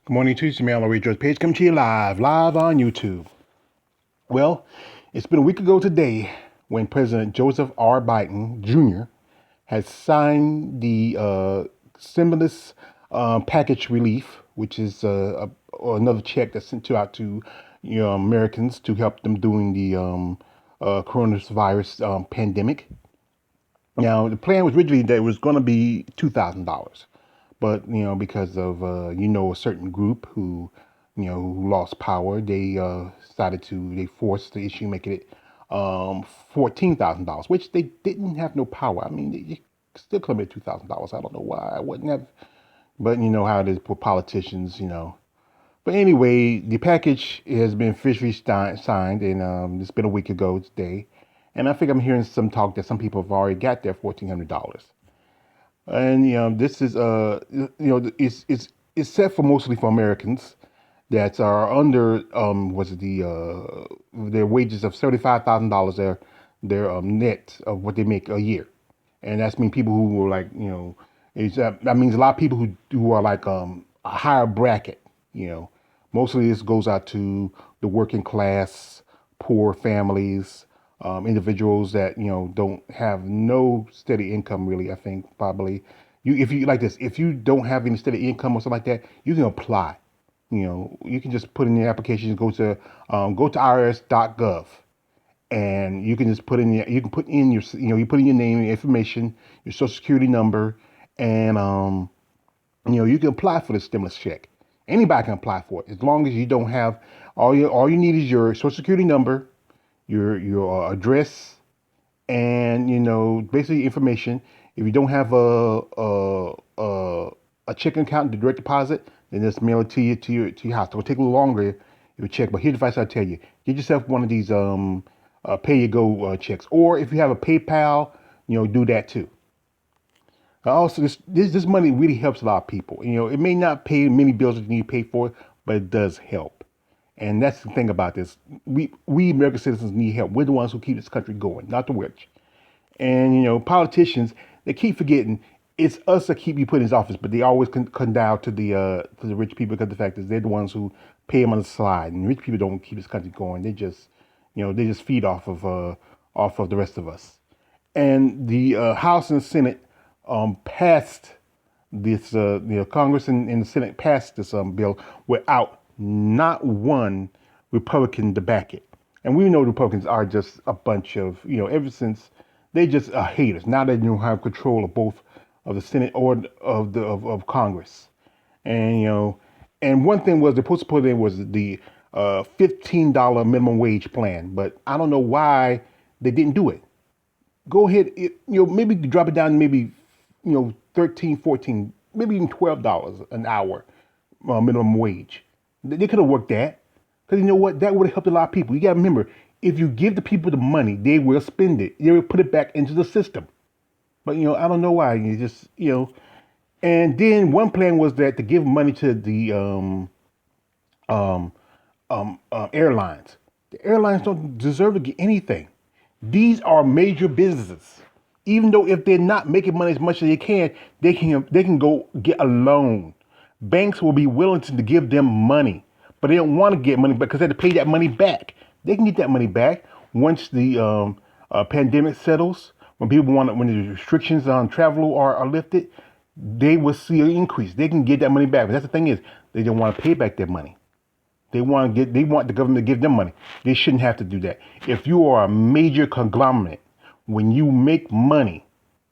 Good morning to you, Samantha Ray George Page. Come to you live on YouTube. Well, it's been a week ago today when President Joseph R. Biden Jr. has signed the stimulus package relief, which is another check that's sent out to Americans to help them during the coronavirus pandemic. Now, the plan was originally that it was going to be $2,000, but because of a certain group who lost power, they forced the issue, making it $14,000, which they didn't have no power. I mean, they still could have made $2,000. I don't know why I wouldn't have, but you know how it is for politicians. But anyway, the package has been officially signed, and it's been a week ago today. And I think I'm hearing some talk that some people have already got their $1,400. And this is it's set for mostly for Americans that are under was it their wages of $75,000, their net of what they make a year, and that's mean people who were like that means a lot of people who are like a higher bracket. Mostly this goes out to the working class, poor families, individuals that don't have no steady income really. I think probably if you like this, if you don't have any steady income or something like that, you can apply. You can just put in your application, go to irs.gov, and you can just you can put in you put in your name, your information, your social security number, and you can apply for the stimulus check. Anybody can apply for it as long as you don't have all you need is your social security number, your address, and basically information. If you don't have a checking account, the direct deposit, then just mail it to your house. It'll take a little longer if you check, but here's the advice I tell you: get yourself one of these pay you go checks, or if you have a PayPal, do that too. Also, this money really helps a lot of people. It may not pay many bills that you need to pay for, but it does help. And that's the thing about this. We American citizens need help. We're the ones who keep this country going, not the rich. And politicians, they keep forgetting it's us that keep you put in his office, but they always come down to the rich people because the fact is they're the ones who pay them on the slide, and rich people don't keep this country going. They just feed off of the rest of us. And the House and Senate passed this. Congress and the Senate passed this bill without not one Republican to back it. And we know Republicans are just a bunch of, ever since they just are haters. Now they don't have control of both of the Senate or of Congress. And and one thing was they're supposed to put in was the $15 minimum wage plan, but I don't know why they didn't do it. Go ahead, maybe drop it down to maybe 13, 14, maybe even $12 an hour minimum wage. They could have worked that. Because you know what? That would have helped a lot of people. You got to remember, if you give the people the money, they will spend it. They will put it back into the system. But, I don't know why. You just, And then one plan was that to give money to the airlines. The airlines don't deserve to get anything. These are major businesses. Even though if they're not making money as much as they can go get a loan. Banks will be willing to give them money, but they don't want to get money because they have to pay that money back. They can get that money back once the pandemic settles. When the restrictions on travel are lifted, they will see an increase. They can get that money back. But that's the thing is, they don't want to pay back their money. They want the government to give them money. They shouldn't have to do that. If you are a major conglomerate, when you make money,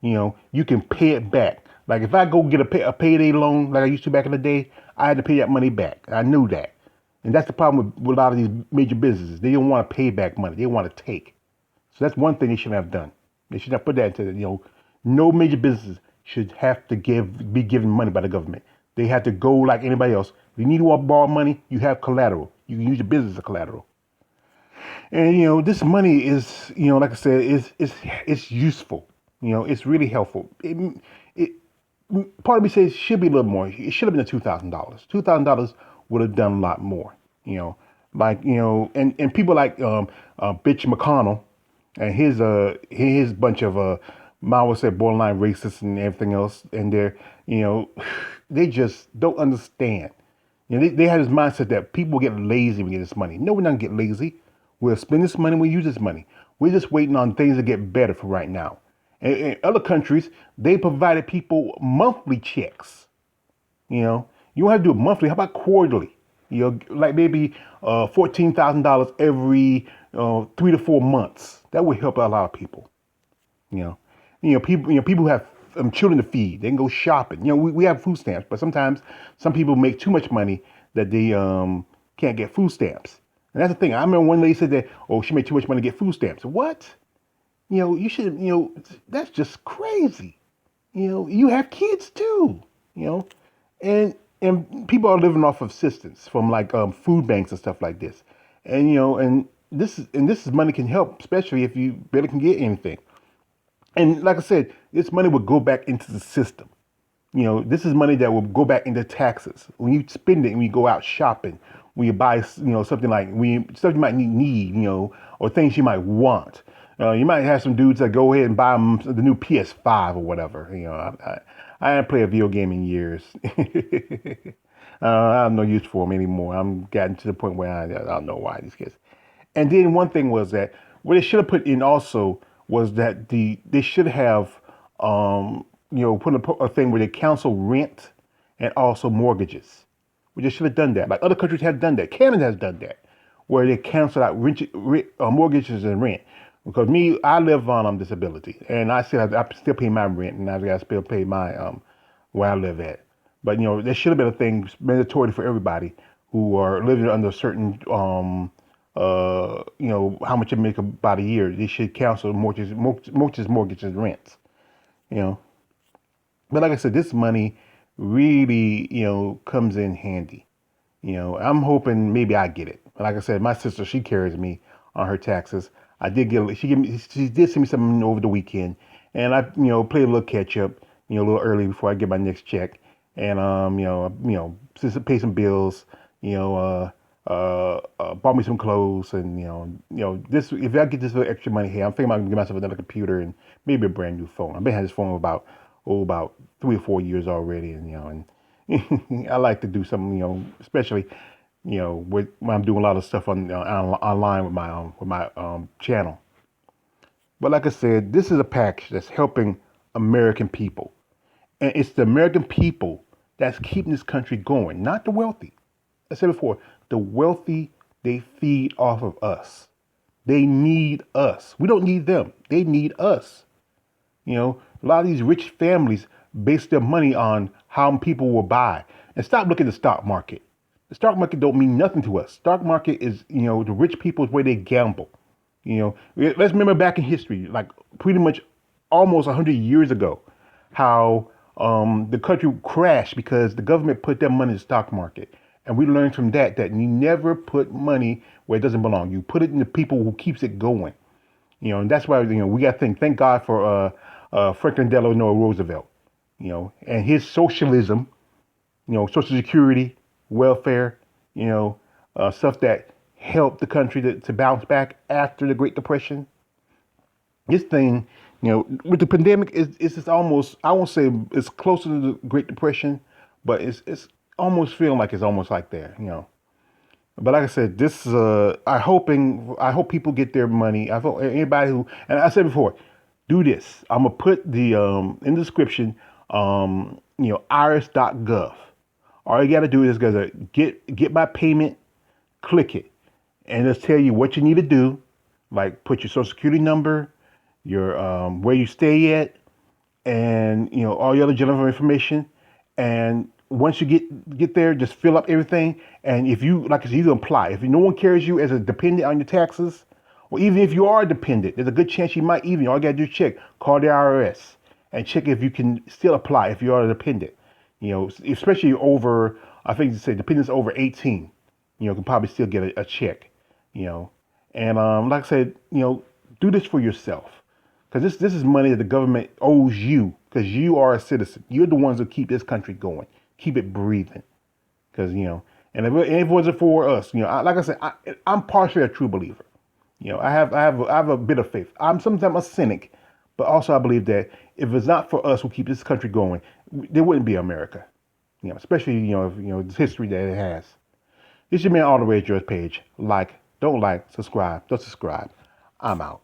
you can pay it back. Like if I go get a payday loan like I used to back in the day, I had to pay that money back. I knew that. And that's the problem with a lot of these major businesses. They don't want to pay back money. They want to take. So that's one thing they shouldn't have done. They should have put that into, no major businesses should have to be given money by the government. They have to go like anybody else. If you need to borrow money, you have collateral. You can use your business as collateral. And this money is, like I said, it's useful. It's really helpful. It part of me says it should be a little more. It should have been $2,000. $2,000 would have done a lot more. And people like Bitch McConnell and his bunch of I would say borderline racist and everything else, and they just don't understand. They have this mindset that people get lazy when we get this money. No, we're not gonna get lazy. We'll spend this money. We'll use this money. We're just waiting on things to get better for right now. And in other countries, they provided people monthly checks. You don't have to do it monthly. How about quarterly? Like maybe $14,000 every 3 to 4 months. That would help a lot of people. You know, people who have children to feed. They can go shopping. We have food stamps, but sometimes some people make too much money that they can't get food stamps. And that's the thing. I remember one lady said that, oh, she made too much money to get food stamps. What? You should, that's just crazy. You have kids too. You know, and people are living off of assistance from like food banks and stuff like this. And this is money can help, especially if you barely can get anything. And like I said, this money would go back into the system. This is money that will go back into taxes. When you spend it and you go out shopping, when you buy, something like stuff you might need, or things you might want. You might have some dudes that go ahead and buy them the new PS5 or whatever. I haven't played a video game in years. I have no use for them anymore. I'm getting to the point where I don't know why these kids. And then one thing was that what they should have put in also was that they should have put a thing where they cancel rent and also mortgages. We just should have done that. Like other countries have done that. Canada has done that, where they cancel out mortgages and rent. Because I live on disability, and I still pay my rent, and I got to still pay my where I live at. But there should have been a thing mandatory for everybody who are living under a certain how much you make about a year. They should cancel mortgages, and rents. You know, but like I said, this money really comes in handy. I'm hoping maybe I get it. Like I said, my sister, she carries me on her taxes. I did get she did send me something over the weekend, and I played a little catch up, a little early before I get my next check, and just pay some bills, bought me some clothes, and this if I get this little extra money here, I'm thinking about get myself another computer and maybe a brand new phone. I've been having this phone about 3 or 4 years already, and I like to do something, especially when I'm doing a lot of stuff online with my channel. But like I said, this is a package that's helping American people, and it's the American people that's keeping this country going, not the wealthy. I said before, the wealthy, they feed off of us. They need us. We don't need them. They need us. A lot of these rich families base their money on how people will buy. And stop looking at the stock market. The stock market don't mean nothing to us. Stock market is, the rich people's way they gamble. Let's remember back in history, like pretty much almost 100 years ago, how the country crashed because the government put their money in the stock market. And we learned from that you never put money where it doesn't belong. You put it in the people who keeps it going. And that's why, we got to thank God for Franklin Delano Roosevelt, and his socialism, Social Security, welfare, stuff that helped the country to bounce back after the Great Depression. This thing, with the pandemic, it's just almost, I won't say it's closer to the Great Depression, but it's almost feeling like it's almost like there, But like I said, this I hope people get their money. I hope anybody who, and I said before, do this. I'm gonna put the in the description, iris.gov. All you gotta do is go to get my payment, click it, and it'll tell you what you need to do, like put your social security number, your where you stay at, and all your other general information. And once you get there, just fill up everything. And if you like I said, you can apply. If no one carries you as a dependent on your taxes, or even if you are a dependent, there's a good chance you might even. All you gotta do is check, call the IRS, and check if you can still apply if you are a dependent. Especially over, I think you say dependents over 18, can probably still get a check. And like I said, do this for yourself, because this is money that the government owes you, because you are a citizen. You're the ones who keep this country going, keep it breathing. Because and if it wasn't for us, like I said, I'm partially a true believer. I have a bit of faith. I'm sometimes a cynic, but also I believe that if it's not for us who keep this country going, there wouldn't be America. Especially the history that it has. This is your man All the Way George Page. Like, don't like, subscribe, don't subscribe. I'm out.